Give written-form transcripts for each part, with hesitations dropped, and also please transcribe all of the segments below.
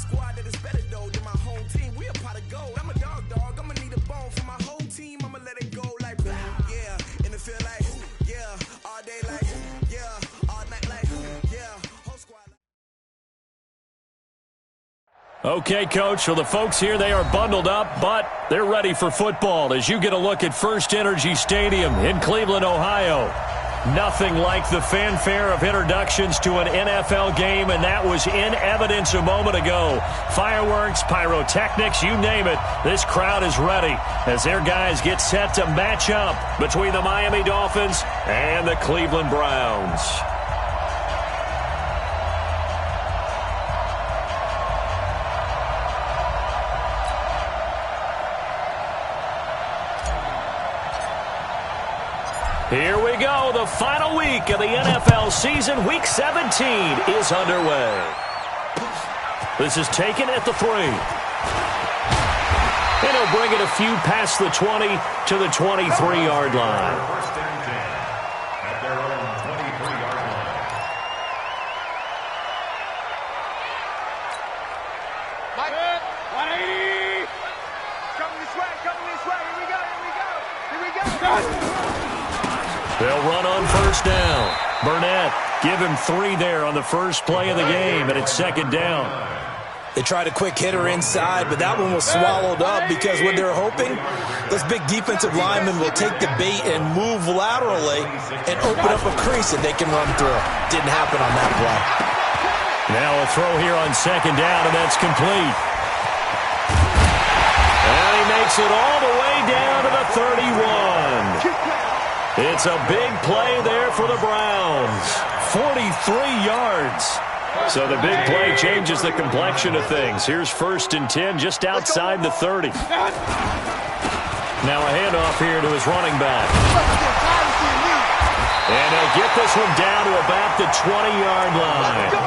squad that is better though than my home team. We a pot of gold. I'm a dog. I'ma need a bone for my whole team. I'ma let it go like yeah. In the field like yeah. All day like yeah. All night like yeah. Whole squad. Okay, Coach, for the folks here, they are bundled up, but they're ready for football as you get a look at First Energy Stadium in Cleveland, Ohio. Nothing like the fanfare of introductions to an NFL game, and that was in evidence a moment ago. Fireworks, pyrotechnics, you name it. This crowd is ready as their guys get set to match up between the Miami Dolphins and the Cleveland Browns. Here we go. The final week of the NFL season. Week 17 is underway. This is taken at the 3. And he'll bring it a few past the 20 to the 23-yard line. First and 10 at their own 23-yard line. Mike, 180. Coming this way. Here we go. They'll run on first down. Burnett, give him 3 there on the first play of the game, and it's second down. They tried a quick hitter inside, but that one was swallowed up because what they're hoping, those big defensive linemen will take the bait and move laterally and open up a crease that they can run through. Didn't happen on that play. Now a throw here on second down, and that's complete. And he makes it all the way down to the 31. It's a big play there for the Browns. 43 yards. So the big play changes the complexion of things. Here's first and 10 just outside the 30. Now a handoff here to his running back. And they'll get this one down to about the 20-yard line.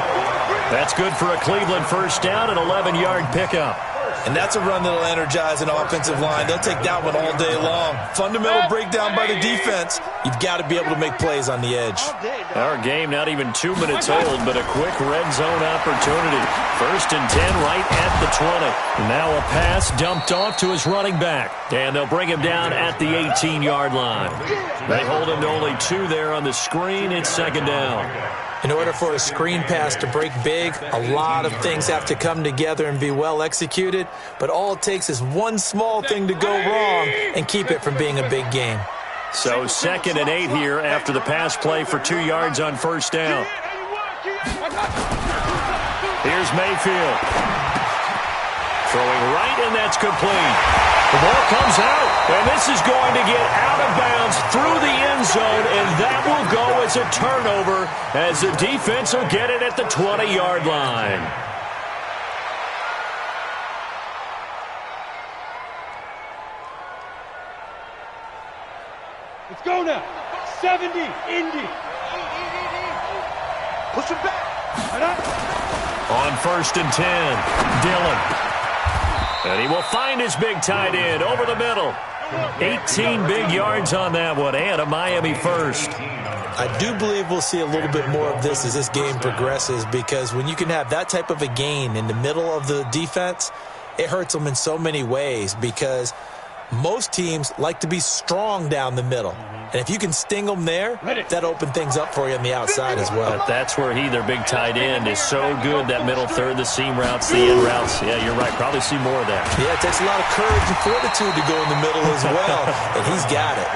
That's good for a Cleveland first down, an 11-yard pickup. And that's a run that'll energize an offensive line. They'll take that one all day long. Fundamental breakdown by the defense. You've got to be able to make plays on the edge. Our game not even 2 minutes old, but a quick red zone opportunity. First and 10 right at the 20. Now a pass dumped off to his running back. And they'll bring him down at the 18-yard line. They hold him to only 2 there on the screen. It's second down. In order for a screen pass to break big, a lot of things have to come together and be well executed, but all it takes is one small thing to go wrong and keep it from being a big game. So second and 8 here after the pass play for 2 yards on first down. Here's Mayfield. Throwing right, and that's complete. The ball comes out, and this is going to get out of bounds through the end zone, and that will go as a turnover as the defense will get it at the 20-yard line. Let's go now. 70, Indy. Push him back. On first and 10, Dillon. And he will find his big tight end over the middle. 18 big yards on that one, and a Miami first. I do believe we'll see a little bit more of this as this game progresses, because when you can have that type of a gain in the middle of the defense, it hurts them in so many ways, because most teams like to be strong down the middle. And if you can sting them there, that opens things up for you on the outside as well. But that's where their big tight end, is so good, that middle third, the seam routes, the in routes. Yeah, you're right. Probably see more of that. Yeah, it takes a lot of courage and fortitude to go in the middle as well, and he's got it.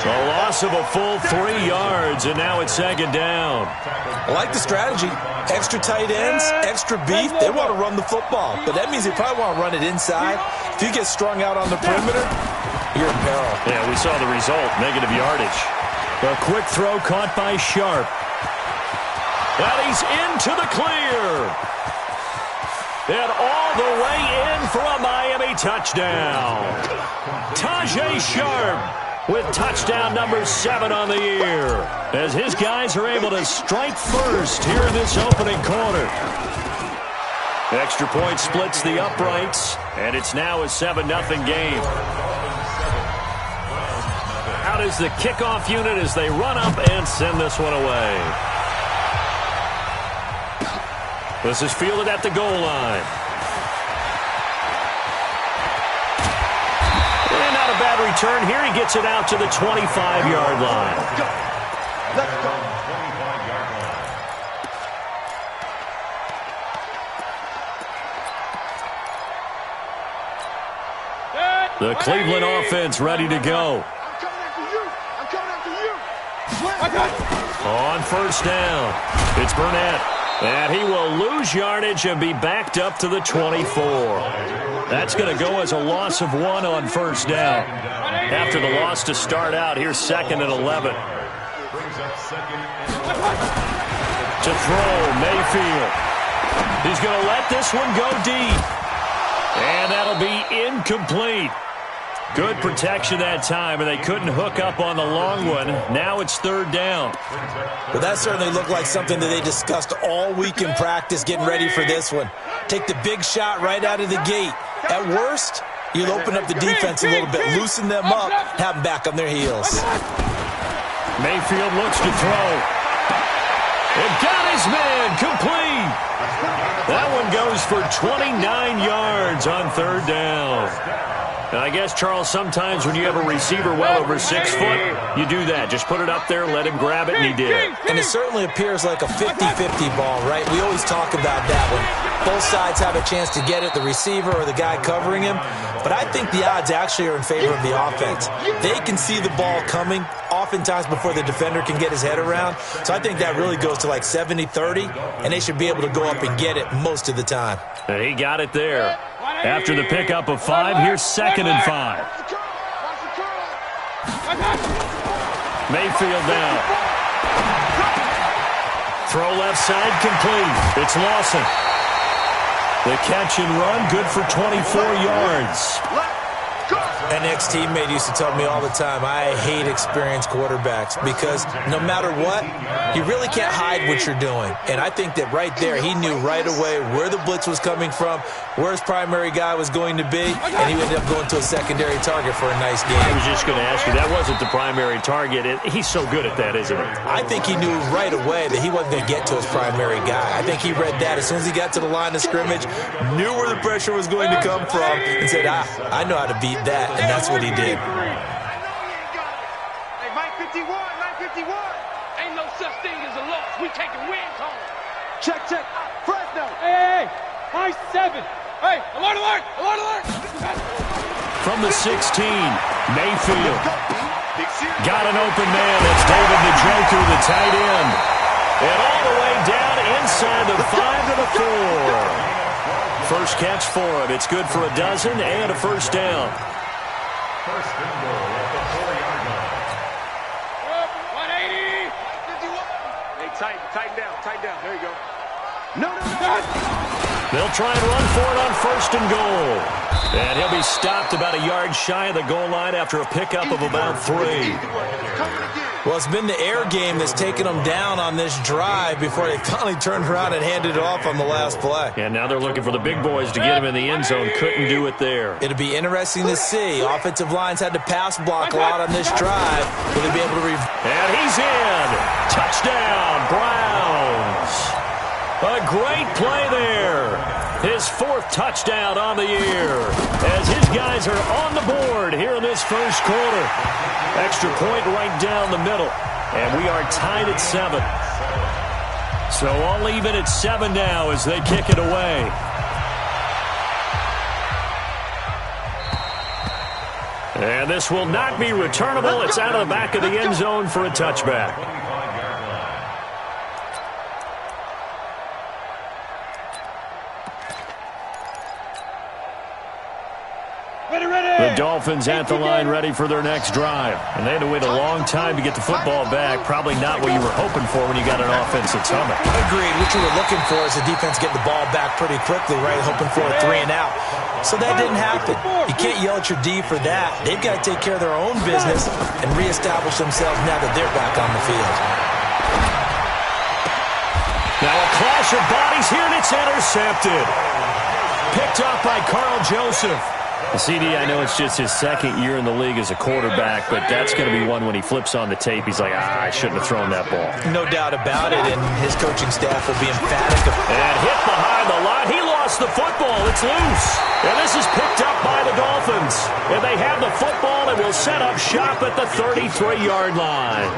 A loss of a full 3 yards, and now it's second down. I like the strategy. Extra tight ends, extra beef. They want to run the football, but that means they probably want to run it inside. If you get strung out on the perimeter, you're in peril. Yeah, we saw the result, negative yardage. A quick throw caught by Sharp. And he's into the clear. And all the way in for a Miami touchdown. Tajay Sharp with touchdown number 7 on the year, as his guys are able to strike first here in this opening quarter. Extra point splits the uprights, and it's now a 7-0 game. Out is the kickoff unit as they run up and send this one away. This is fielded at the goal line. And not a bad return here. He gets it out to the 25-yard line. Let's go. The Cleveland offense ready to go. I'm coming after you. I'm coming after you. On first down, it's Burnett. And he will lose yardage and be backed up to the 24. That's going to go as a loss of 1 on first down. After the loss to start out, here's 2nd and 11. To throw, Mayfield. He's going to let this one go deep. And that'll be incomplete. Good protection that time, and they couldn't hook up on the long one. Now it's 3rd down. Well, that certainly looked like something that they discussed all week in practice, getting ready for this one. Take the big shot right out of the gate. At worst, you'll open up the defense a little bit, loosen them up, have them back on their heels. Mayfield looks to throw. It got his man complete. That one goes for 29 yards on 3rd down. Now, I guess, Charles, sometimes when you have a receiver well over 6 foot, you do that. Just put it up there, let him grab it, and he did. And it certainly appears like a 50-50 ball, right? We always talk about that when both sides have a chance to get it, the receiver or the guy covering him. But I think the odds actually are in favor of the offense. They can see the ball coming oftentimes before the defender can get his head around. So I think that really goes to like 70-30, and they should be able to go up and get it most of the time. And he got it there. After the pickup of 5, here's 2nd and 5. Mayfield down. Throw left side complete. It's Lawson. The catch and run, good for 24 yards. An ex-teammate used to tell me all the time, I hate experienced quarterbacks because no matter what, you really can't hide what you're doing. And I think that right there, he knew right away where the blitz was coming from, where his primary guy was going to be, and he ended up going to a secondary target for a nice game. I was just going to ask you, that wasn't the primary target. He's so good at that, isn't he? I think he knew right away that he wasn't going to get to his primary guy. I think he read that as soon as he got to the line of scrimmage, knew where the pressure was going to come from, and said, I know how to beat that. And that's what he did. Hey, Mike 51, Mike 51. Ain't no such thing as a loss. We taking wins home. Check. Fresno. Hey, high 7. Hey, alert, alert, alert, alert. From the 16, Mayfield. Got an open man. It's David Njoku, the tight end. And all the way down inside the 5 to the 4. First catch for him. It's good for a dozen and a first down. First and goal at the 4-yard line. 180. 51. Hey, tighten down. There you go. No. They'll try and run for it on first and goal. And he'll be stopped about a yard shy of the goal line after a pickup of about 3. Well, it's been the air game that's taken them down on this drive before they finally turned around and handed it off on the last play. And now they're looking for the big boys to get him in the end zone. Couldn't do it there. It'll be interesting to see. Offensive lines had to pass block a lot on this drive. Will they be able to And he's in. Touchdown, Browns. A great play there. His 4th touchdown on the year as his guys are on the board here in this first quarter. Extra point right down the middle. And we are tied at 7. So all even at 7 now as they kick it away. And this will not be returnable. It's out of the back of the end zone for a touchback. The Dolphins at the line ready for their next drive. And they had to wait a long time to get the football back. Probably not what you were hoping for when you got an offense that's humming. Agreed. What you were looking for is the defense getting the ball back pretty quickly, right? Hoping for a 3 and out. So that didn't happen. You can't yell at your D for that. They've got to take care of their own business and reestablish themselves now that they're back on the field. Now a clash of bodies here, and it's intercepted. Picked up by Carl Joseph. CD, I know it's just his 2nd year in the league as a quarterback, but that's going to be one when he flips on the tape. He's like, I shouldn't have thrown that ball. No doubt about it, and his coaching staff will be emphatic. And hit behind the line. He lost the football. It's loose. And this is picked up by the Dolphins. And they have the football and will set up shop at the 33-yard line.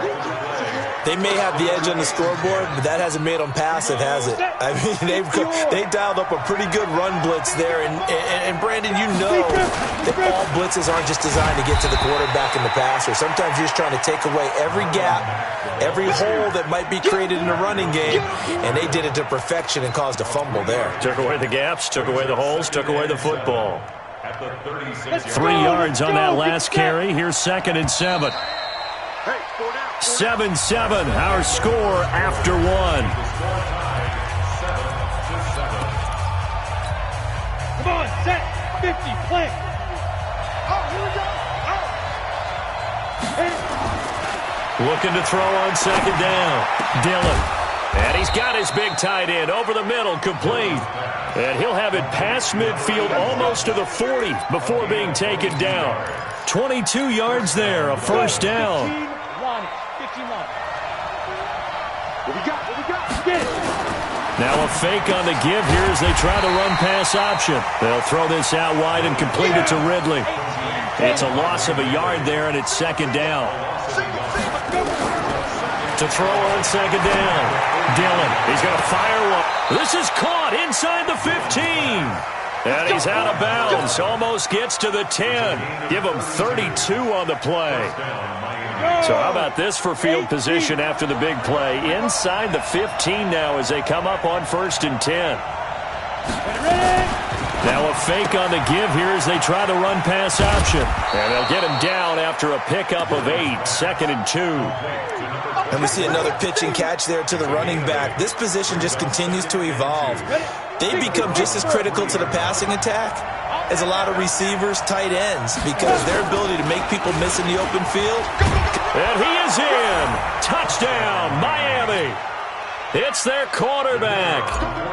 They may have the edge on the scoreboard, but that hasn't made them passive, has it? I mean, they dialed up a pretty good run blitz there. And Brandon, you know that all blitzes aren't just designed to get to the quarterback and the passer. Sometimes you're just trying to take away every gap, every hole that might be created in a running game, and they did it to perfection and caused a fumble there. Took away the gaps, took away the holes, took away the football. 3 yards on that last carry. Here's 2nd and 7. 7-7, our score after 1. Come on, set, 50, play. Oh, here we go. Looking to throw on 2nd down. Dillon. And he's got his big tight end over the middle, complete. And he'll have it past midfield almost to the 40 before being taken down. 22 yards there, a first down. 15 line. What we got? Get it. Now a fake on the give here as they try the run-pass option. They'll throw this out wide and complete it to Ridley. It's a loss of a yard there, and it's 2nd down. To throw on 2nd down. Dillon, he's going to fire one. This is caught inside the 15. And he's out of bounds. Almost gets to the 10. Give him 32 on the play. So how about this for field position after the big play? Inside the 15 now as they come up on 1st and 10. Now a fake on the give here as they try the run-pass option. And they'll get him down after a pickup of 8. 2nd and 2. And we see another pitch and catch there to the running back. This position just continues to evolve. They become just as critical to the passing attack as a lot of receivers, tight ends, because their ability to make people miss in the open field. And he is in. Touchdown, Miami. It's their quarterback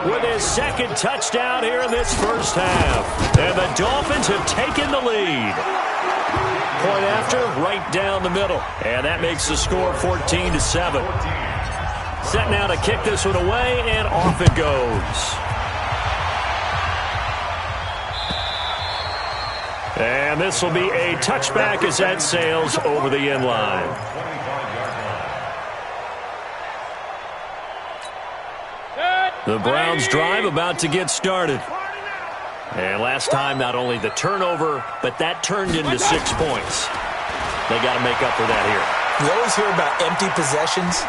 with his 2nd touchdown here in this first half. And the Dolphins have taken the lead. Point after, right down the middle. And that makes the score 14-7. Set now to kick this one away, and off it goes. And this will be a touchback as that sails over the end line. The Browns drive about to get started. And last time, not only the turnover, but that turned into 6 points. They got to make up for that here. We always hear about empty possessions,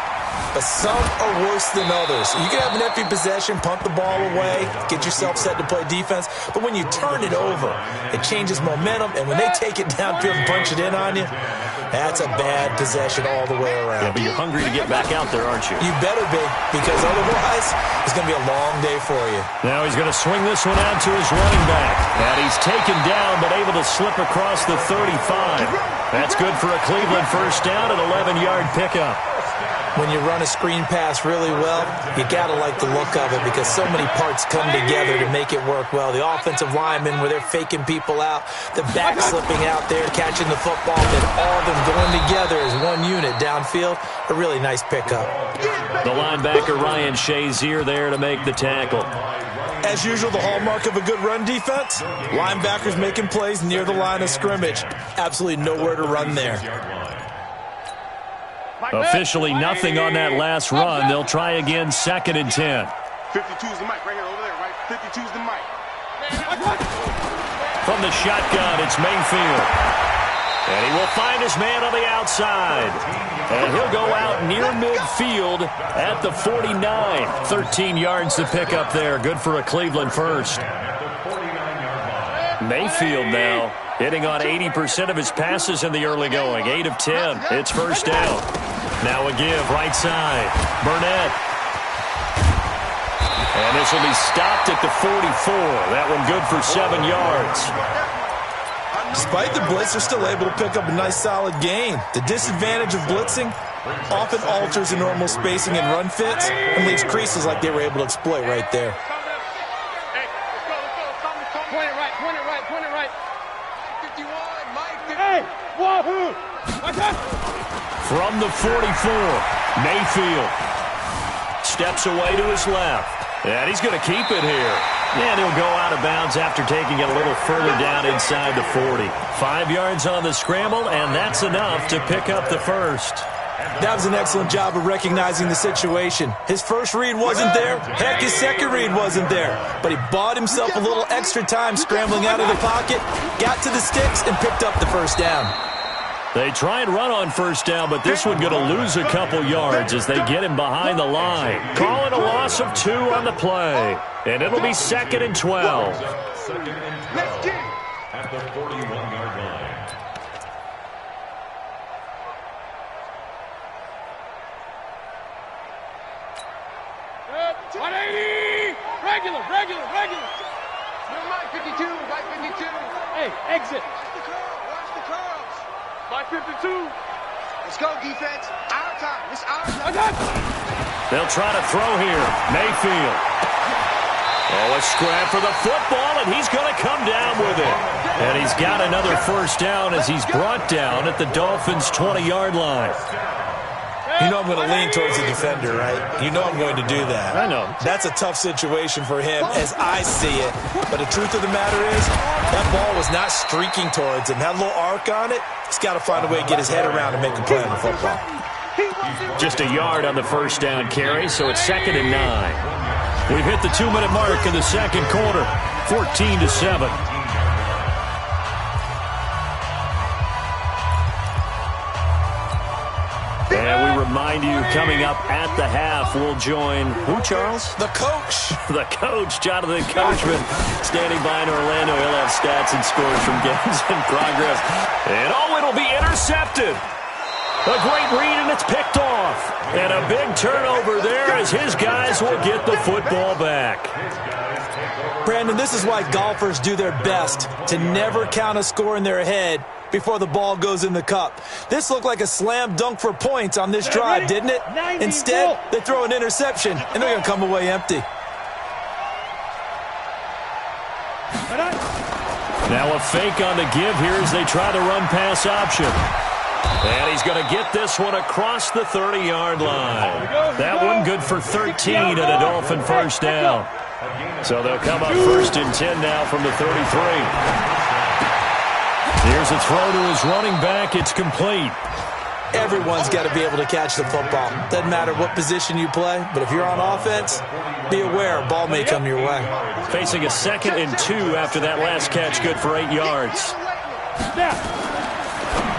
but some are worse than others. You can have an empty possession, punt the ball away, get yourself set to play defense, but when you turn it over, it changes momentum, and when they take it downfield and punch it in on you, that's a bad possession all the way around. Yeah, but you're hungry to get back out there, aren't you? You better be, because otherwise it's going to be a long day for you. Now he's going to swing this one out to his running back. And he's taken down, but able to slip across the 35. That's good for a Cleveland first down, an 11-yard pickup. When you run a screen pass really well, you got to like the look of it because so many parts come together to make it work well. The offensive linemen, where they're faking people out, the back slipping out there, catching the football, then all of them going together as one unit downfield. A really nice pickup. The linebacker, Ryan Shazier, there to make the tackle. As usual, the hallmark of a good run defense, linebackers making plays near the line of scrimmage. Absolutely nowhere to run there. Officially nothing on that last run. They'll try again, 2nd and 10. 52's the mic right here over there, right? 52's the mic. From the shotgun, it's Mayfield. And he will find his man on the outside. And he'll go out near midfield at the 49. 13 yards to pick up there. Good for a Cleveland first. Mayfield now hitting on 80% of his passes in the early going. 8 of 10. It's first down. Now a give, right side. Burnett. And this will be stopped at the 44. That one good for 7 yards. Despite the blitz, they're still able to pick up a nice solid gain. The disadvantage of blitzing often alters the normal spacing and run fits and leaves creases like they were able to exploit right there. Point it right. 51, Mike. Hey, wahoo! From the 44, Mayfield steps away to his left. And he's going to keep it here. And he'll go out of bounds after taking it a little further down inside the 40. 5 yards on the scramble, and that's enough to pick up the first. That was an excellent job of recognizing the situation. His first read wasn't there. Heck, his second read wasn't there. But he bought himself a little extra time scrambling out of the pocket, got to the sticks, and picked up the first down. They try and run on first down, but this one going to lose a couple yards as they get him behind the line. Calling a loss of 2 on the play. And it'll be 2nd and 12. Second and 12 at the 41-yard line. Regular. Never mind, 52, right 52. Hey, exit. Watch the curls. My 52. Let's go, defense. Our time. It's our time. They'll try to throw here. Mayfield. Oh, a scrap for the football, and he's going to come down with it. And he's got another first down as he's brought down at the Dolphins' 20-yard line. You know I'm going to lean towards the defender, right? You know I'm going to do that. I know. That's a tough situation for him as I see it. But the truth of the matter is, that ball was not streaking towards him. Had a little arc on it. He's got to find a way to get his head around and make a play on the football. Just a yard on the first down carry, so it's 2nd and 9. We've hit the 2-minute mark in the second quarter, 14-7. And we remind you, coming up at the half, we'll join who, Charles? The coach. The coach, Jonathan Coachman, standing by in Orlando. He'll have stats and scores from games in progress. And it'll be intercepted. A great read, and it's picked off. And a big turnover there as his guys will get the football back. Brandon, this is why golfers do their best to never count a score in their head before the ball goes in the cup. This looked like a slam dunk for points on this drive, didn't it? Instead, they throw an interception, and they're going to come away empty. Now a fake on the give here as they try to run pass option. And he's going to get this one across the 30-yard line. That one good for 13 and a Dolphin first down. So they'll come up 1st and 10 now from the 33. Here's a throw to his running back. It's complete. Everyone's got to be able to catch the football. Doesn't matter what position you play, but if you're on offense, be aware a ball may come your way. Facing a 2nd and 2 after that last catch, good for 8 yards.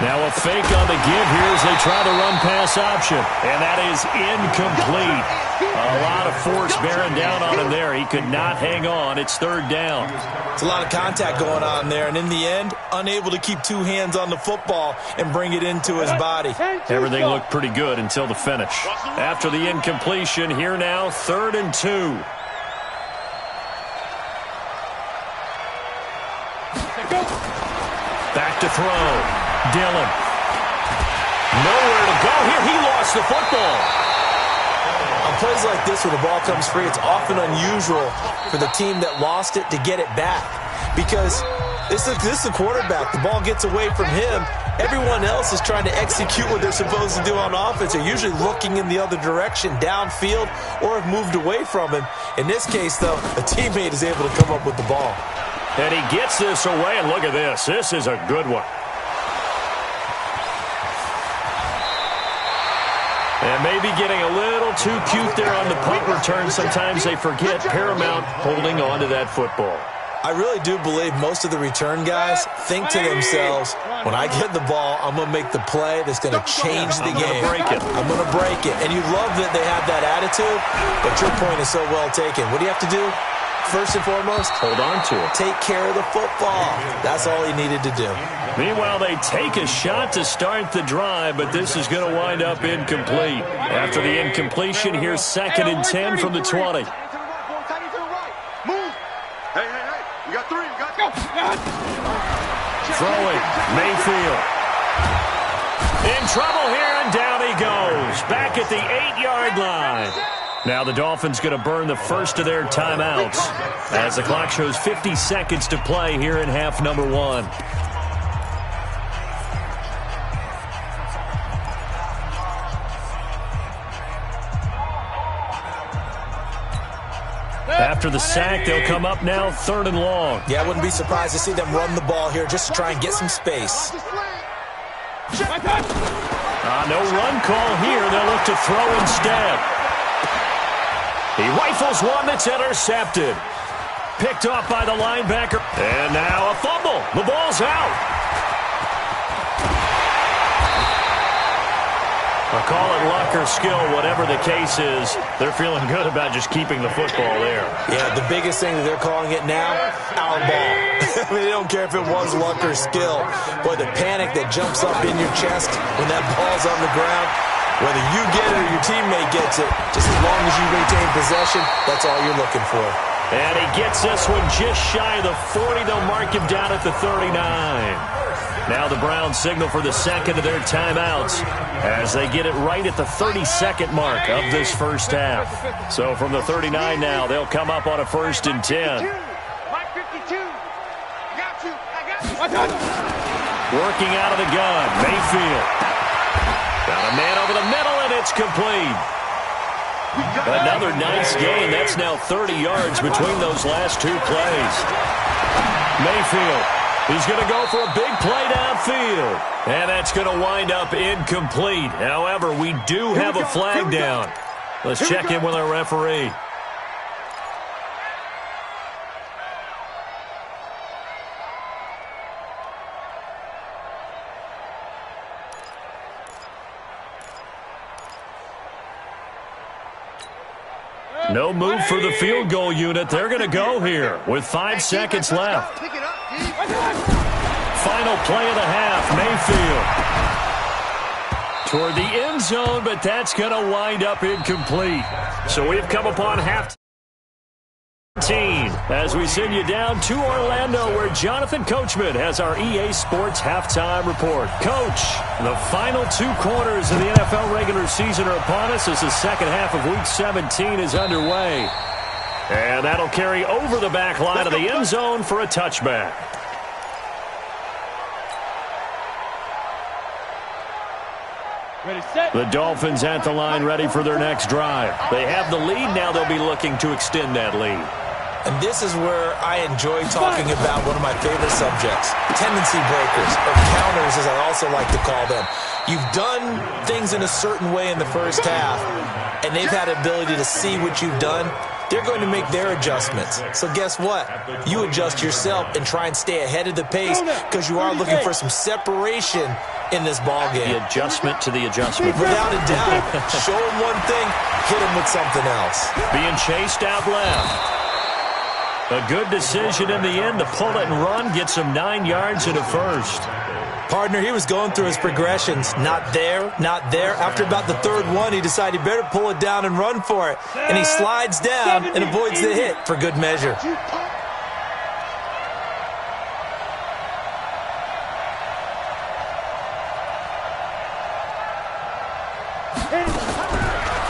Now a fake on the give here as they try to run pass option. And that is incomplete. A lot of force bearing down on him there. He could not hang on. It's 3rd down. It's a lot of contact going on there. And in the end, unable to keep 2 hands on the football and bring it into his body. Everything looked pretty good until the finish. After the incompletion, here now, 3rd and 2. Back to throw. Dillon. Nowhere to go here. He lost the football. On plays like this where the ball comes free, it's often unusual for the team that lost it to get it back. Because this is the quarterback. The ball gets away from him. Everyone else is trying to execute what they're supposed to do on offense. They're usually looking in the other direction, downfield, or have moved away from him. In this case, though, a teammate is able to come up with the ball. And he gets this away, and look at this. This is a good one. And maybe getting a little too cute there on the punt return. Sometimes they forget paramount holding on to that football. I really do believe most of the return guys think to themselves, when I get the ball, I'm going to make the play that's going to change the game. I'm going to break it. And you love that they have that attitude, but your point is so well taken. What do you have to do? First and foremost, hold on to it. Take care of the football. That's all he needed to do. Meanwhile, they take a shot to start the drive, but this is going to wind up incomplete. After the incompletion, here's 2nd and 10 from the 20. Move. Hey. You got 3. You got go. Throwing. Mayfield. In trouble here, and down he goes. Back at the 8-yard line. Now the Dolphins going to burn the first of their timeouts as the clock shows 50 seconds to play here in half number 1. after the sack, they'll come up now 3rd and long. Yeah, I wouldn't be surprised to see them run the ball here just to try and get some space. No run call here. They'll look to throw instead. He rifles one that's intercepted. Picked off by the linebacker. And now a fumble. The ball's out. I'll call it luck or skill, whatever the case is. They're feeling good about just keeping the football there. Yeah, the biggest thing that they're calling it now, our ball. I mean, they don't care if it was luck or skill. Boy, the panic that jumps up in your chest when that ball's on the ground, whether you get it or your teammate gets it, just as long as you retain possession, that's all you're looking for. And he gets this one just shy of the 40. They'll mark him down at the 39. Now the Browns signal for the second of their timeouts as they get it right at the 32nd mark of this first half. So from the 39 now, they'll come up on a 1st and 10. Working out of the gun, Mayfield. Got a man over the middle, and it's complete. Another nice gain. That's now 30 yards between those last 2 plays. Mayfield. He's going to go for a big play downfield. And that's going to wind up incomplete. However, we do have a flag down. Let's check in with our referee. No move for the field goal unit. They're going to go here with 5 seconds left. Final play of the half, Mayfield. Toward the end zone, but that's going to wind up incomplete. So we've come upon half as we send you down to Orlando, where Jonathan Coachman has our EA Sports halftime report. Coach, the final 2 quarters of the NFL regular season are upon us as the second half of Week 17 is underway. And that'll carry over the back line of the end zone for a touchback. Ready, set. The Dolphins at the line, ready for their next drive. They have the lead. Now they'll be looking to extend that lead. And this is where I enjoy talking about one of my favorite subjects, tendency breakers, or counters as I also like to call them. You've done things in a certain way in the first half, and they've had ability to see what you've done. They're going to make their adjustments. So guess what? You adjust yourself and try and stay ahead of the pace because you are looking for some separation in this ball game. The adjustment to the adjustment. Without a doubt. Show them one thing, hit them with something else. Being chased out left. A good decision in the end to pull it and run, get some 9 yards and a first. Partner, he was going through his progressions. Not there, not there. After about the 3rd one, he decided he better pull it down and run for it. And he slides down and avoids the hit for good measure.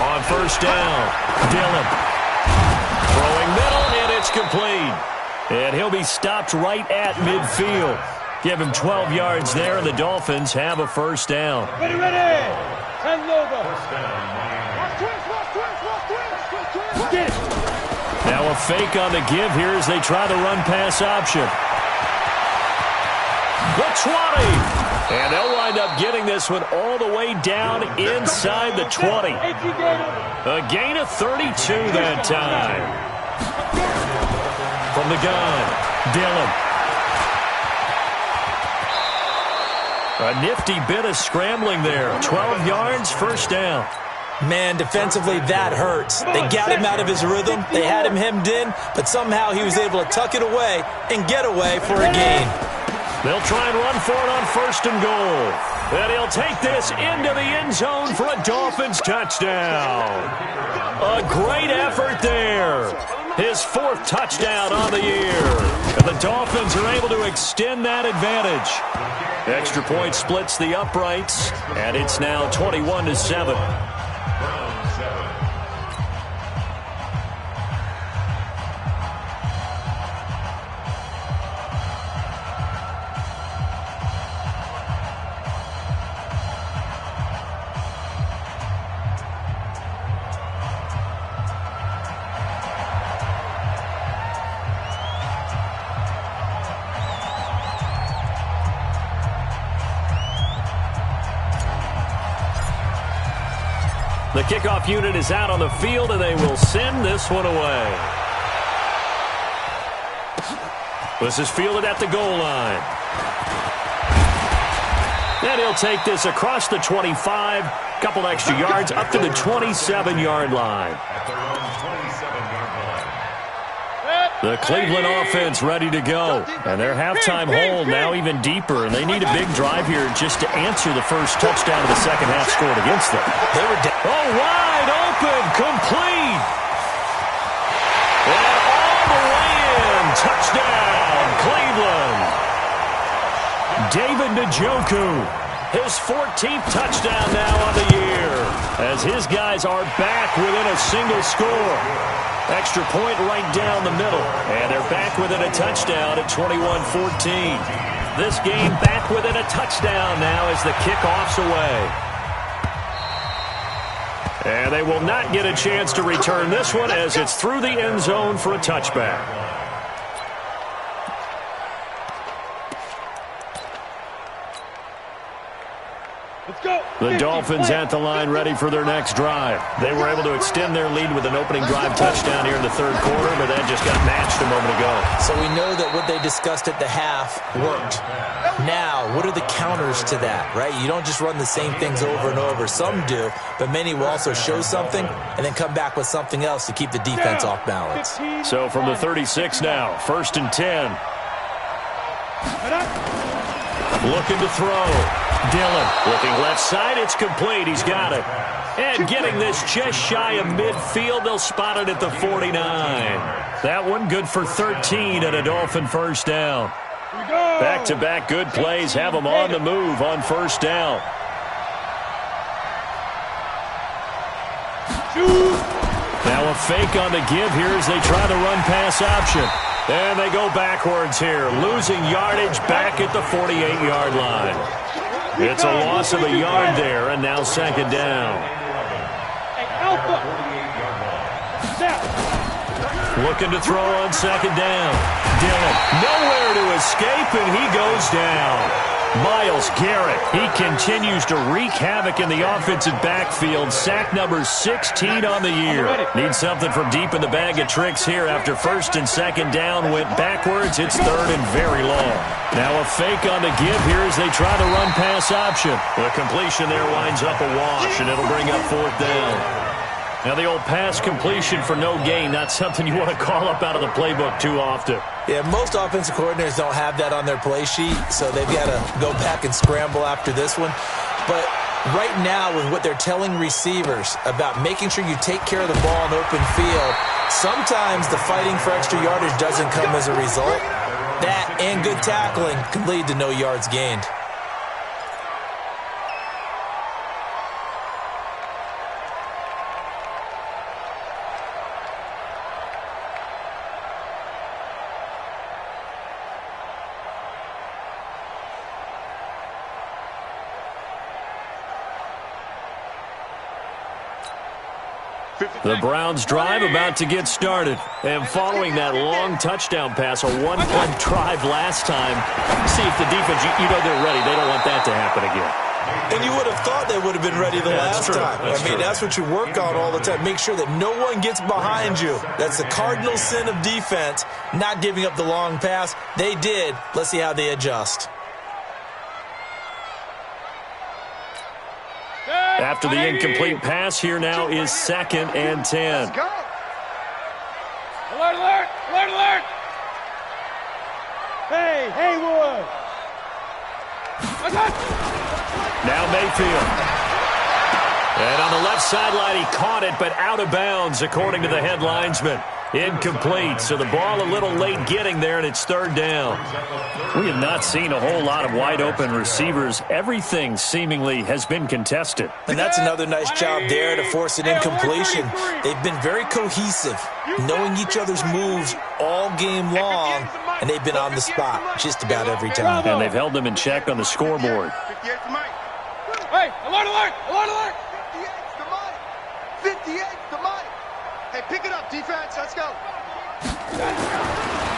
On 1st down, Dillon. Throwing middle, and it's complete. And he'll be stopped right at midfield. Give him 12 yards there, and the Dolphins have a 1st down. Ready, ready. Hand over. Get it. Now a fake on the give here as they try the run-pass option. The 20. And they'll wind up getting this one all the way down inside the 20. A gain of 32 that time. From the gun, Dillon. A nifty bit of scrambling there. 12 yards, 1st down. Man, defensively, that hurts. They got him out of his rhythm. They had him hemmed in, but somehow he was able to tuck it away and get away for a gain. They'll try and run for it on 1st and goal. And he'll take this into the end zone for a Dolphins touchdown. A great effort there. His 4th touchdown on the year. And the Dolphins are able to extend that advantage. Extra point splits the uprights, and it's now 21-7. The kickoff unit is out on the field, and they will send this one away. This is fielded at the goal line. And he'll take this across the 25, couple extra yards up to the 27-yard line. The Cleveland offense ready to go. And their halftime hole now even deeper, and they need a big drive here just to answer the first touchdown of the second half scored against them. They were wide open, complete. And all the way in, touchdown, Cleveland. David Njoku, his 14th touchdown now on the year, as his guys are back within a single score. Extra point right down the middle, and they're back within a touchdown at 21-14. This game back within a touchdown now as the kickoff's away. And they will not get a chance to return this one as it's through the end zone for a touchback. The Dolphins at the line ready for their next drive. They were able to extend their lead with an opening drive touchdown here in the third quarter, but that just got matched a moment ago. So we know that what they discussed at the half worked. Now, what are the counters to that, right? You don't just run the same things over and over. Some do, but many will also show something and then come back with something else to keep the defense off balance. So from the 36 now, 1st and 10. Looking to throw. Dillon looking left side. It's complete. He's got it. And getting this just shy of midfield. They'll spot it at the 49. That one good for 13 and a Dolphin first down. Back-to-back good plays have them on the move on first down. Now a fake on the give here as they try the run-pass option. And they go backwards here, losing yardage back at the 48-yard line. It's a loss of a yard there, and now second down. Looking to throw on second down. Dillon nowhere to escape, and he goes down. Myles Garrett, he continues to wreak havoc in the offensive backfield. Sack number 16 on the year. Needs something from deep in the bag of tricks here after first and second down went backwards. It's third and very long. Now a fake on the give here as they try the run-pass option. The completion there winds up a wash, and it'll bring up fourth down. Now the old pass completion for no gain, not something you want to call up out of the playbook too often. Yeah, most offensive coordinators don't have that on their play sheet, so they've got to go back and scramble after this one. But right now, with what they're telling receivers about making sure you take care of the ball in open field, sometimes the fighting for extra yardage doesn't come as a result. That and good tackling can lead to no yards gained. The Browns drive about to get started. And following that long touchdown pass, a one-play drive last time, see if the defense, you know they're ready. They don't want that to happen again. And you would have thought they would have been ready the last time. I mean, that's what you work on all the time. Make sure that no one gets behind you. That's the cardinal sin of defense, not giving up the long pass. They did. Let's see how they adjust. After the incomplete pass, here now is 2nd and 10. Let's go. Alert, alert, alert, alert. Hey, Haywood. Now Mayfield. And on the left sideline, he caught it, but out of bounds, according to the head linesman. Incomplete, so the ball a little late getting there, and it's third down. We have not seen a whole lot of wide-open receivers. Everything seemingly has been contested. And that's another nice job there to force an incompletion. They've been very cohesive, knowing each other's moves all game long, and they've been on the spot just about every time. And they've held them in check on the scoreboard. Hey, alert, alert, alert, alert. 58's the money. 58's the money. Hey, pick it up, defense. Let's go.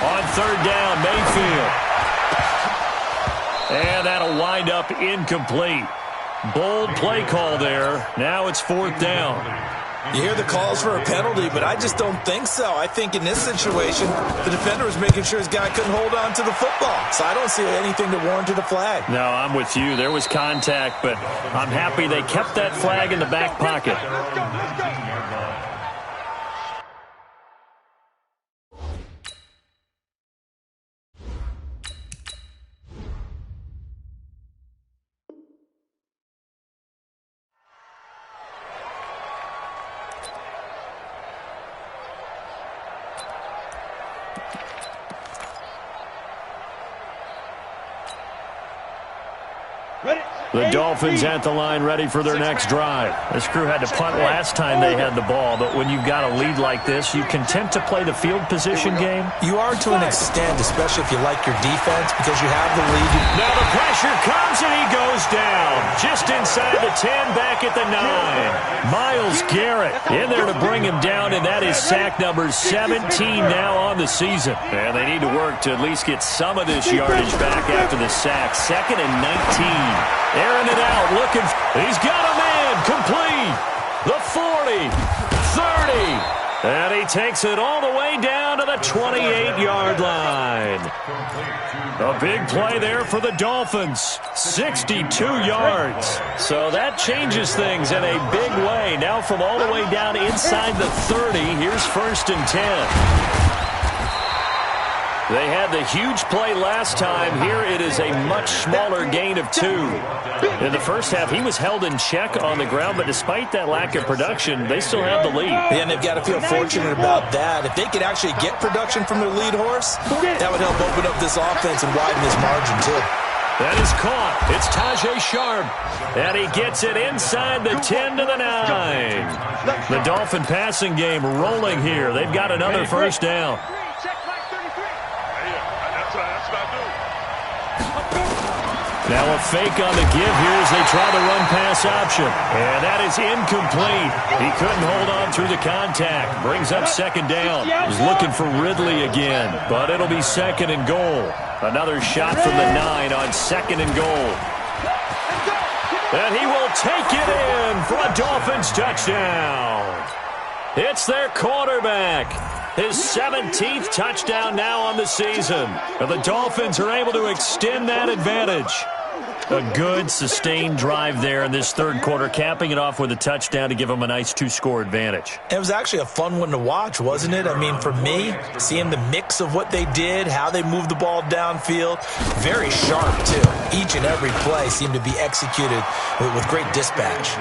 On third down, Mayfield. And that'll wind up incomplete. Bold play call there. Now it's 4th down. You hear the calls for a penalty, but I just don't think so. I think in this situation, the defender was making sure his guy couldn't hold on to the football. So I don't see anything to warrant a flag. No, I'm with you. There was contact, but I'm happy they kept that flag in the back pocket. The Dolphins at the line ready for their next drive. This crew had to punt last time they had the ball, but when you've got a lead like this, you content to play the field position game? You are to an extent, especially if you like your defense, because you have the lead. Now the pressure comes and he goes down. Just inside the 10, back at the 9. Myles Garrett in there to bring him down, and that is sack number 17 now on the season. And they need to work to at least get some of this yardage back after the sack. 2nd and 19. Airing it out, looking. He's got a man, complete. The 40, 30, and he takes it all the way down to the 28-yard line. A big play there for the Dolphins, 62 yards. So that changes things in a big way. Now from all the way down inside the 30, here's 1st and 10. They had the huge play last time. Here it is a much smaller gain of 2. In the first half, he was held in check on the ground, but despite that lack of production, they still have the lead. And they've got to feel fortunate about that. If they could actually get production from their lead horse, that would help open up this offense and widen this margin, too. That is caught. It's Tajay Sharp. And he gets it inside the 10 to the 9. The Dolphin passing game rolling here. They've got another 1st down. Now a fake on the give here as they try the run-pass option. And that is incomplete. He couldn't hold on through the contact. Brings up 2nd down. He's looking for Ridley again, but it'll be 2nd and goal. Another shot from the 9 on 2nd and goal. And he will take it in for a Dolphins touchdown. It's their quarterback. His 17th touchdown now on the season. And the Dolphins are able to extend that advantage. A good, sustained drive there in this 3rd quarter, capping it off with a touchdown to give them a nice 2-score advantage. It was actually a fun one to watch, wasn't it? I mean, for me, seeing the mix of what they did, how they moved the ball downfield, very sharp, too. Each and every play seemed to be executed with great dispatch.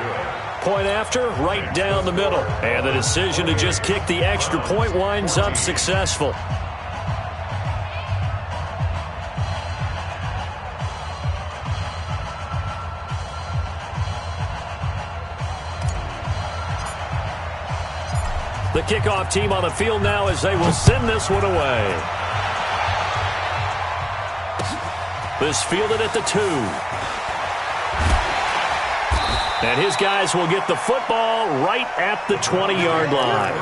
Point after, right down the middle. And the decision to just kick the extra point winds up successful. The kickoff team on the field now as they will send this one away. This fielded at the 2. And his guys will get the football right at the 20-yard line.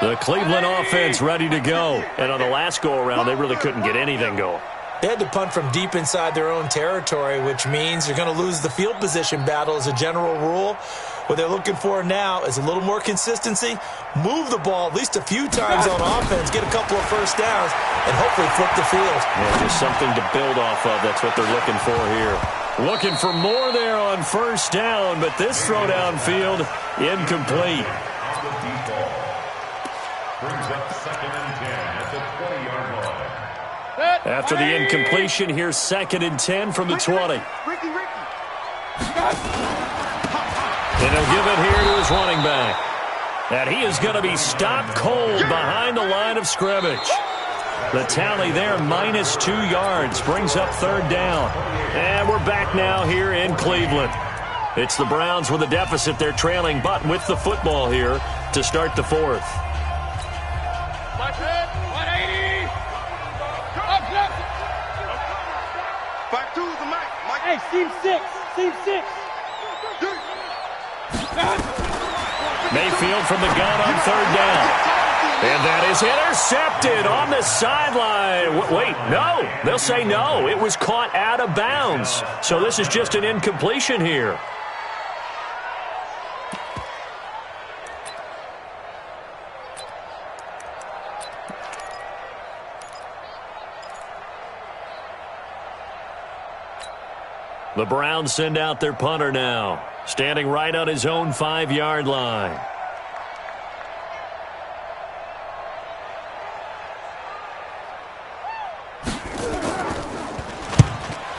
The Cleveland offense ready to go. And on the last go-around, they really couldn't get anything going. They had to punt from deep inside their own territory, which means you're going to lose the field position battle as a general rule. What they're looking for now is a little more consistency, move the ball at least a few times on offense, get a couple of 1st downs, and hopefully flip the field. Yeah, just something to build off of. That's what they're looking for here. Looking for more there on 1st down, but this throw downfield incomplete. Brings up 2nd and 10 at the 20-yard line. After the incompletion, here's 2nd and 10 from the 20. And he'll give it here to his running back. And he is going to be stopped cold behind the line of scrimmage. The tally there, -2 yards, brings up 3rd down. And we're back now here in Cleveland. It's the Browns with a deficit. They're trailing, but with the football here to start the 4th. Hey, seam 6. Seam 6. Mayfield from the gun on 3rd down. And that is intercepted on the sideline. Wait, no. They'll say no. It was caught out of bounds. So this is just an incompletion here. The Browns send out their punter now, standing right on his own 5-yard line.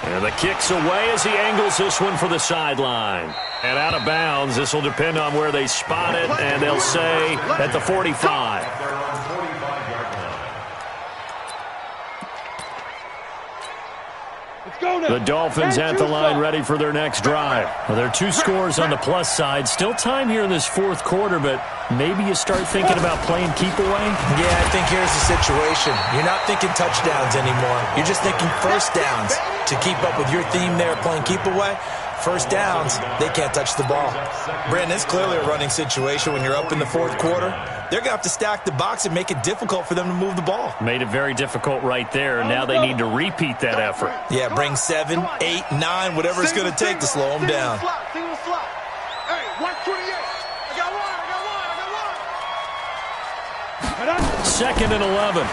And the kick's away as he angles this one for the sideline. And out of bounds, this will depend on where they spot it, and they'll say at the 45. The Dolphins at the line ready for their next drive. Well, there are 2 scores on the plus side. Still time here in this fourth quarter, but maybe you start thinking about playing keep away? Yeah, I think here's the situation. You're not thinking touchdowns anymore. You're just thinking first downs. To keep up with your theme there, playing keep away, first downs, they can't touch the ball. Brandon, it's clearly a running situation when you're up in the fourth quarter. They're going to have to stack the box and make it difficult for them to move the ball. Made it very difficult right there. Now they need to repeat that effort. Yeah, bring 7, 8, 9, whatever it's going to take to slow them down. Hey, 128. I got one. 2nd and 11.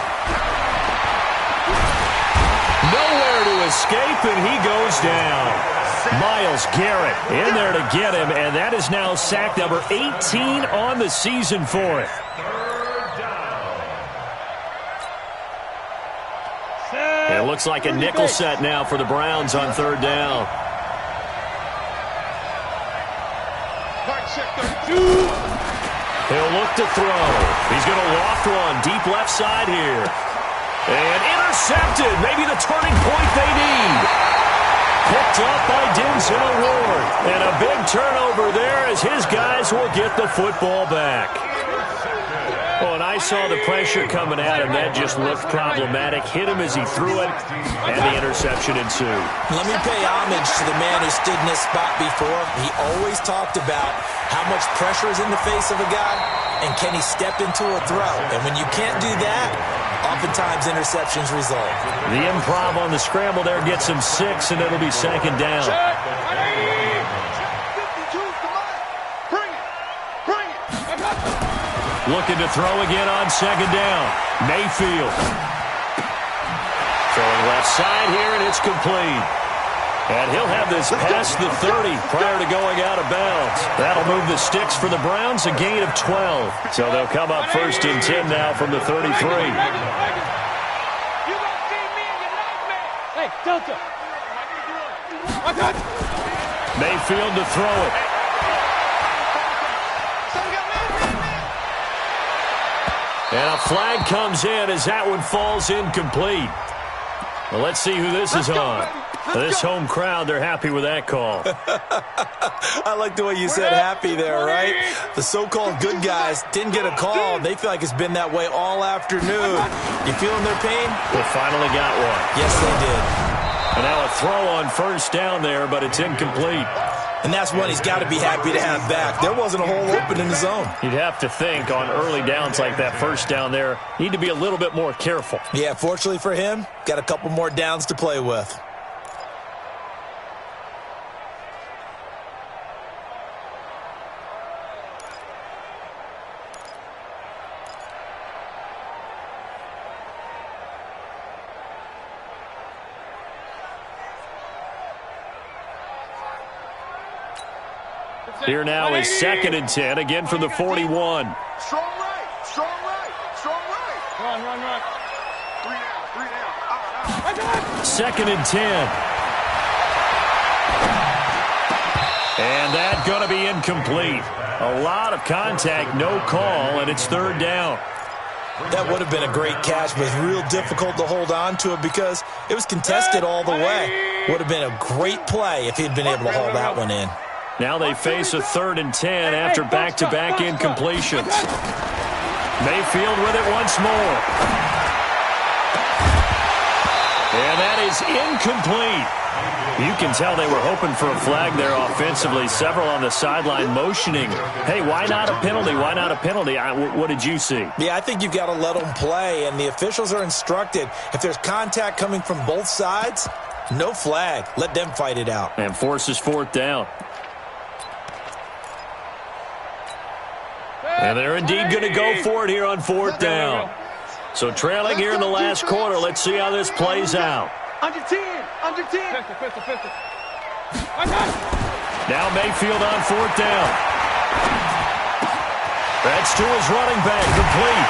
Nowhere to escape, and he goes down. Myles Garrett in there to get him, and that is now sack number 18 on the season for it. It looks like a nickel set now for the Browns on 3rd down. He'll look to throw. He's going to loft one deep left side here. And intercepted. Maybe the turning point they need. Picked up by Denzel Ward. And a big turnover there as his guys will get the football back. Oh, and I saw the pressure coming at him. That just looked problematic. Hit him as he threw it, and the interception ensued. Let me pay homage to the man who stood in this spot before. He always talked about how much pressure is in the face of a guy, and can he step into a throw. And when you can't do that, oftentimes interceptions result. The improv on the scramble there gets him 6, and it'll be 2nd down. Looking to throw again on 2nd down. Mayfield. Throwing left side here, and it's complete. And he'll have this past the 30 prior to going out of bounds. That'll move the sticks for the Browns, a gain of 12. So they'll come up 1st and 10 now from the 33. Hey, Delta. Mayfield to throw it. And a flag comes in as that one falls incomplete. Well, let's see who this is on. This home crowd, they're happy with that call. I like the way you said happy there, right? The so-called good guys didn't get a call. They feel like it's been that way all afternoon. You feeling their pain? They finally got one. Yes, they did. And now a throw on 1st down there, but it's incomplete. And that's one he's got to be happy to have back. There wasn't a hole open in the zone. You'd have to think on early downs like that 1st down there, need to be a little bit more careful. Yeah, fortunately for him, got a couple more downs to play with. Here now is 2nd and 10, again from the 41. Strong right, strong right, strong right. Run. 3 down. 2nd and 10. And that going to be incomplete. A lot of contact, no call, and it's 3rd down. That would have been a great catch, but it's real difficult to hold on to it because it was contested all the way. Would have been a great play if he'd been able to haul that one in. Now they face a 3rd and 10 after back-to-back incompletions. Mayfield with it once more. And that is incomplete. You can tell they were hoping for a flag there offensively. Several on the sideline motioning, hey, why not a penalty? Why not a penalty? What did you see? Yeah, I think you've got to let them play, and the officials are instructed. If there's contact coming from both sides, no flag. Let them fight it out. And forces fourth down. And they're indeed going to go for it here on fourth down. So trailing here in the last quarter. Let's see how this plays out. Under 10. Under 10. Now Mayfield on fourth down. That's to his running back, complete.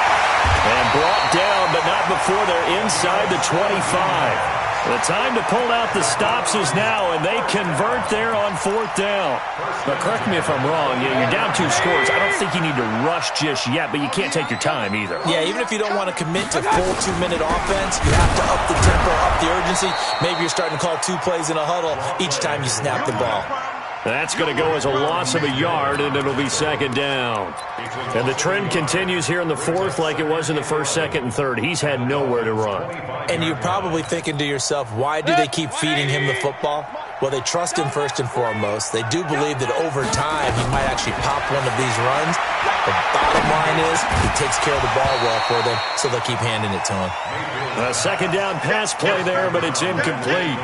And brought down, but not before they're inside the 25. The time to pull out the stops is now, and they convert there on fourth down. But correct me if I'm wrong, you're down 2 scores. I don't think you need to rush just yet, but you can't take your time either. Yeah, even if you don't want to commit to full 2-minute offense, you have to up the tempo, up the urgency. Maybe you're starting to call 2 plays in a huddle each time you snap the ball. That's going to go as a loss of a yard, and it'll be second down. And the trend continues here in the fourth like it was in the first, second, and third. He's had nowhere to run. And you're probably thinking to yourself, why do they keep feeding him the football? Well, they trust him first and foremost. They do believe that over time he might actually pop one of these runs. The bottom line is he takes care of the ball well for them, so they'll keep handing it to him. A second down pass play there, but it's incomplete.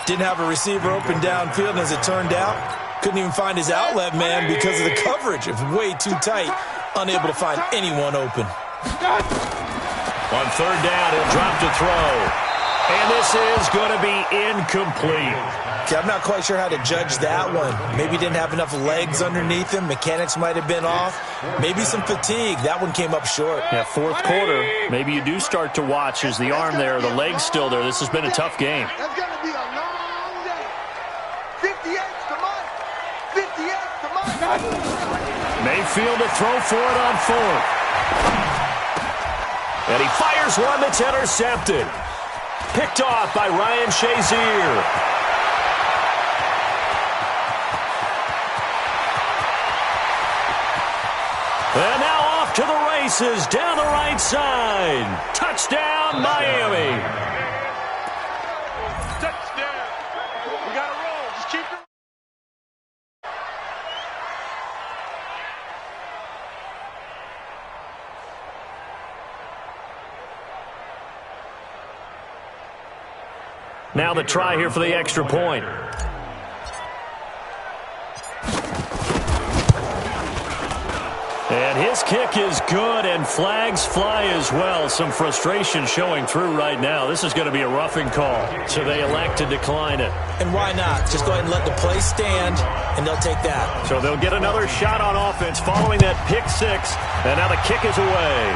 Didn't have a receiver open downfield, and as it turned out, couldn't even find his outlet man because of the coverage. It was way too tight, unable to find anyone open. On third down, he'll drop to throw. And this is going to be incomplete. Okay, I'm not quite sure how to judge that one. Maybe he didn't have enough legs underneath him. Mechanics might have been off. Maybe some fatigue. That one came up short. Yeah, fourth quarter, maybe you do start to watch as the arm there, the leg's still there. This has been a tough game. That's going to be a long day. 58's the money. 58's the money. Mayfield to throw for it on fourth. And he fires one that's intercepted. Picked off by Ryan Shazier. And now off to the races down the right side. Touchdown, Miami. Touchdown. We got to roll. Just keep it. Now the try here for the extra point. And his kick is good, and flags fly as well. Some frustration showing through right now. This is going to be a roughing call, so they elect to decline it. And why not? Just go ahead and let the play stand, and they'll take that. So they'll get another shot on offense following that pick six, and now the kick is away.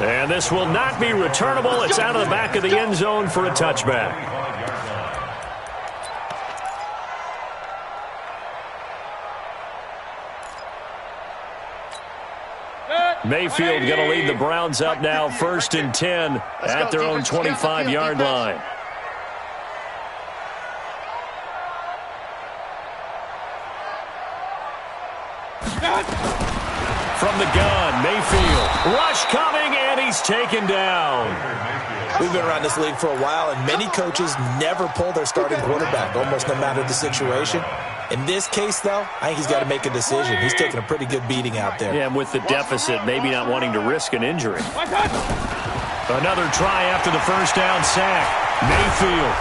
And this will not be returnable. It's out of the back of the end zone for a touchback. Mayfield going to lead the Browns up now, 1st and 10 at their own 25-yard line. From the gun, Mayfield. Rush coming, and he's taken down. We've been around this league for a while, and many coaches never pull their starting quarterback, almost no matter the situation. In this case, though, I think he's got to make a decision. He's taking a pretty good beating out there. Yeah, and with the deficit, maybe not wanting to risk an injury. Another try after the first down sack. Mayfield.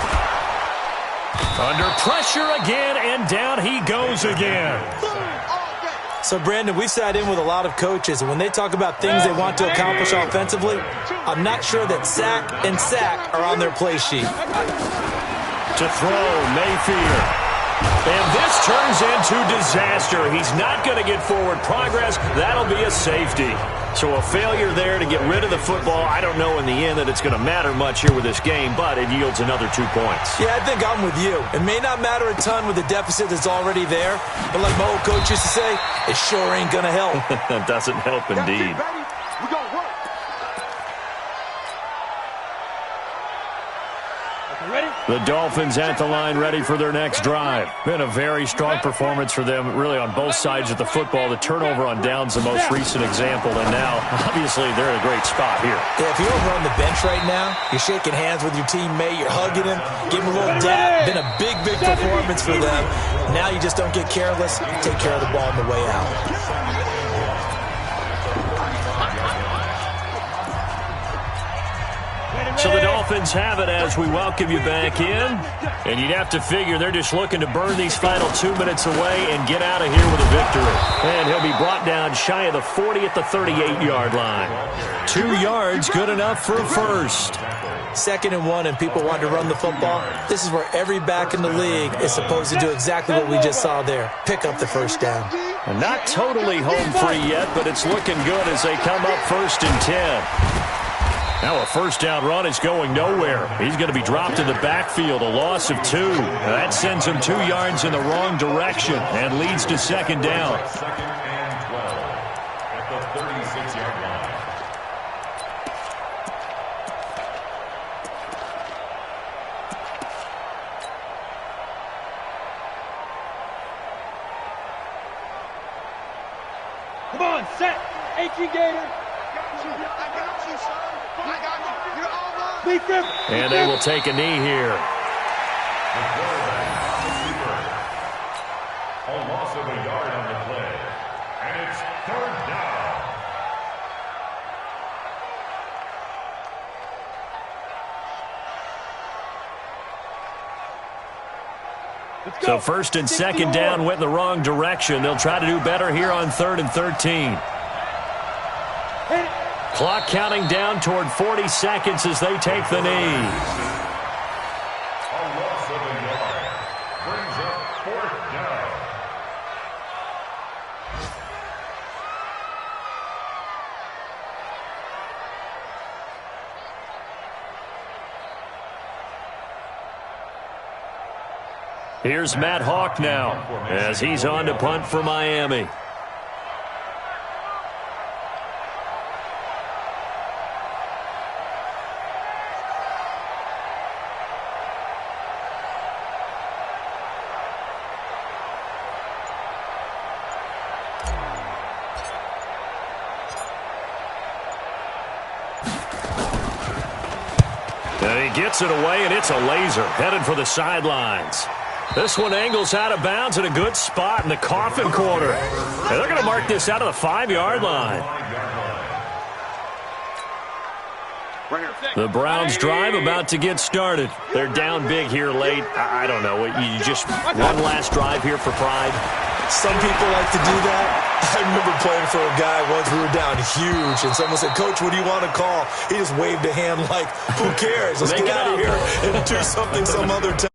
Under pressure again, and down he goes again. So, Brandon, we've sat in with a lot of coaches, and when they talk about things they want to accomplish offensively, I'm not sure that sack and sack are on their play sheet. To throw, Mayfield. And this turns into disaster. He's not going to get forward progress. That'll be a safety. So a failure there to get rid of the football. I don't know in the end that it's going to matter much here with this game, but it yields another 2 points. Yeah, I think I'm with you. It may not matter a ton with the deficit that's already there, but like my old coach used to say, it sure ain't going to help. That doesn't help indeed. We're going to work. Okay, ready? The Dolphins at the line ready for their next drive. Been a very strong performance for them, really on both sides of the football. The turnover on downs the most recent example, and now, obviously, they're in a great spot here. Yeah, if you're over on the bench right now, you're shaking hands with your teammate, you're hugging him, giving him a little dap. Been a big, big performance for them. Now you just don't get careless. Take care of the ball on the way out. So the Dolphins have it as we welcome you back in. And you'd have to figure they're just looking to burn these final 2 minutes away and get out of here with a victory. And he'll be brought down shy of the 40 at the 38-yard line. 2 yards, good enough for a first. 2nd and 1 and people want to run the football. This is where every back in the league is supposed to do exactly what we just saw there. Pick up the first down. And not totally home free yet, but it's looking good as they come up 1st and 10. Now a first down run is going nowhere. He's going to be dropped in the backfield, a loss of 2. That sends him 2 yards in the wrong direction and leads to 2nd down. 2nd and 12 at the 36-yard line. Come on, set. H.E. Gator. I got you, son. I got you. You're all mine. Please, Griff. And they will take a knee here. The quarterback on the sweeper. A loss of a yard on the play. And it's 3rd down. So 1st and 2nd down went in the wrong direction. They'll try to do better here on 3rd and 13. Clock counting down toward 40 seconds as they take the knee. A loss of a yard. Brings up 4th down. Here's Matt Hawk now as he's on to punt for Miami. And he gets it away, and it's a laser headed for the sidelines. This one angles out of bounds in a good spot in the coffin corner. And they're going to mark this out of the 5-yard line. The Browns drive about to get started. They're down big here late. I don't know. You just one last drive here for pride. Some people like to do that. I remember playing for a guy once. We were down huge, and someone said, "Coach, what do you want to call?" He just waved a hand like, "Who cares? Let's get out of here and do something some other time."